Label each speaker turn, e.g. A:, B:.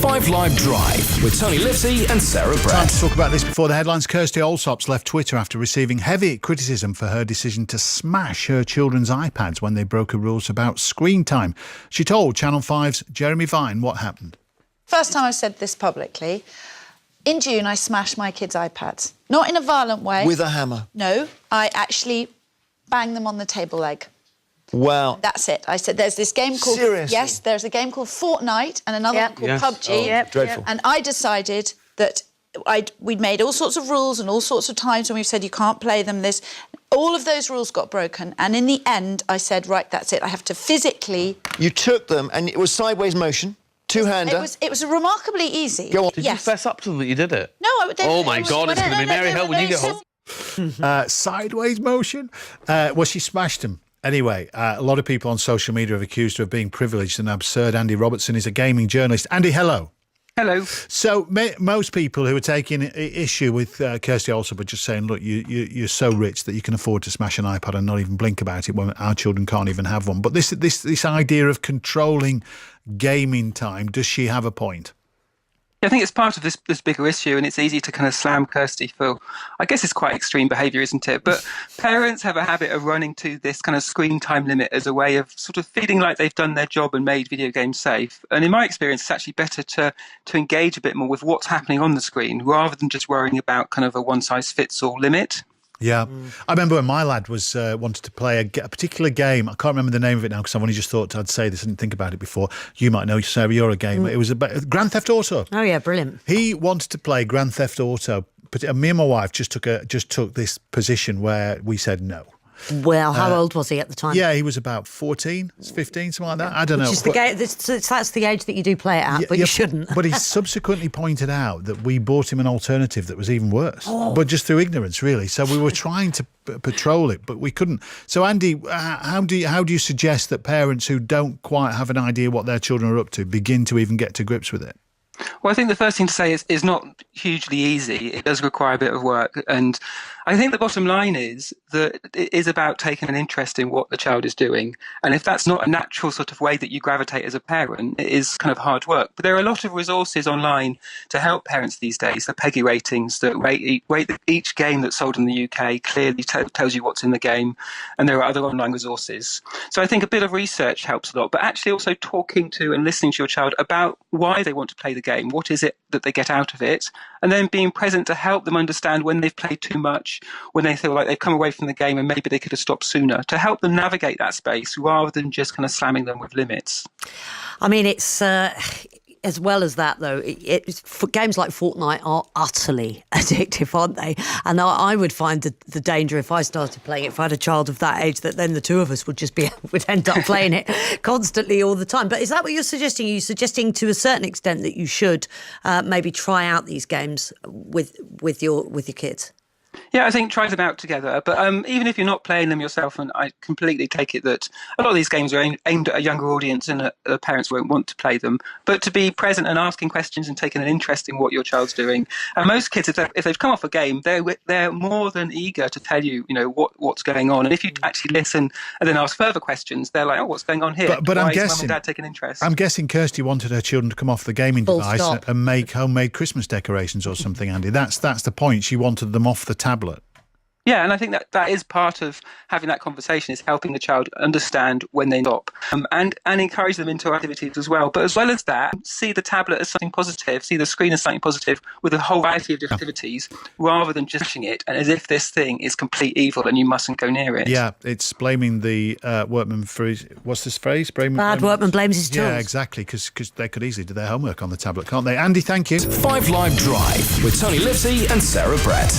A: 5 Live Drive with Tony Livesey and Sarah Brett.
B: Time to talk about this before the headlines. Kirstie Allsopp's left Twitter after receiving heavy criticism for her decision to smash her children's iPads when they broke her rules about screen time. She told Channel 5's Jeremy Vine what happened.
C: First time I've said this publicly. In June, I smashed my kids' iPads. Not in a violent way.
D: With a hammer?
C: No, I actually banged them on the table leg.
D: Wow.
C: That's it. I said, there's this game called...
D: Seriously?
C: Yes, there's a game called Fortnite and another one called PUBG.
D: Oh, dreadful.
C: And I decided that we'd made all sorts of rules and all sorts of times when we've said you can't play them, this... All of those rules got broken. And in the end, I said, right, that's it. I have to physically...
D: You took them and it was sideways motion, two-hander.
C: It was remarkably easy.
D: Go on.
E: Did you fess up to them that you did it?
C: No,
E: Oh, my God, it's going to be Mary Hell when you get home.
B: Sideways motion? Well, she smashed them. Anyway, a lot of people on social media have accused her of being privileged and absurd. Andy Robertson is a gaming journalist. Andy, hello.
F: Hello.
B: So most people who are taking issue with Kirstie Allsopp are just saying, look, you're so rich that you can afford to smash an iPad and not even blink about it when our children can't even have one. But this idea of controlling gaming time, does she have a point?
F: I think it's part of this bigger issue, and it's easy to kind of slam Kirstie for, I guess it's quite extreme behaviour, isn't it? But parents have a habit of running to this kind of screen time limit as a way of sort of feeling like they've done their job and made video games safe. And in my experience, it's actually better to engage a bit more with what's happening on the screen rather than just worrying about kind of a one-size-fits-all limit.
B: Yeah. I remember when my lad was wanted to play a particular game. I can't remember the name of it now because I've only just thought I'd say this. I didn't think about it before. You might know, Sarah, you're a gamer. It was about Grand Theft Auto.
G: Oh, yeah, brilliant.
B: He wanted to play Grand Theft Auto. But me and my wife just took this position where we said no.
G: Well, how old was he at the time?
B: Yeah, he was about 14, 15, something like that. I don't know.
G: Which is that's the age that you do play it at, but you shouldn't.
B: But he subsequently pointed out that we bought him an alternative that was even worse, but just through ignorance, really. So we were trying to patrol it, but we couldn't. So, Andy, how do you suggest that parents who don't quite have an idea what their children are up to begin to even get to grips with it?
F: Well, I think the first thing to say is it's not hugely easy. It does require a bit of work. And I think the bottom line is that it is about taking an interest in what the child is doing. And if that's not a natural sort of way that you gravitate as a parent, it is kind of hard work. But there are a lot of resources online to help parents these days. The PEGI ratings that rate each game that's sold in the UK clearly tells you what's in the game. And there are other online resources. So I think a bit of research helps a lot, but actually also talking to and listening to your child about why they want to play the game. What is it that they get out of it? And then being present to help them understand when they've played too much, when they feel like they've come away from the game and maybe they could have stopped sooner, to help them navigate that space rather than just kind of slamming them with limits.
G: I mean, it's... As well as that, though, for games like Fortnite are utterly addictive, aren't they? And I would find the danger if I started playing it, if I had a child of that age, that then the two of us would end up playing it constantly all the time. But is that what you're suggesting? Are you suggesting to a certain extent that you should maybe try out these games with your kids?
F: Yeah, I think try them out together. But even if you're not playing them yourself, and I completely take it that a lot of these games are aimed at a younger audience and parents won't want to play them, but to be present and asking questions and taking an interest in what your child's doing. And most kids, if they've come off a game, they're more than eager to tell you, what's going on. And if you actually listen and then ask further questions, they're like, oh, what's going on here?
B: But
F: Why
B: I'm
F: is
B: guessing,
F: Mum and Dad taking interest?
B: I'm guessing Kirstie wanted her children to come off the gaming device and make homemade Christmas decorations or something, Andy. That's the point. She wanted them off the tablet.
F: Yeah, and I think that is part of having that conversation, is helping the child understand when they stop and encourage them into activities as well. But as well as that, see the tablet as something positive, see the screen as something positive with a whole variety of different activities rather than just pushing it and as if this thing is complete evil and you mustn't go near it.
B: Yeah, it's blaming the workman for his, what's this phrase?
G: Bad workman blames his tools.
B: Yeah, exactly, because they could easily do their homework on the tablet, can't they? Andy, thank you.
A: 5 Live Drive with Tony Livesey and Sarah Brett.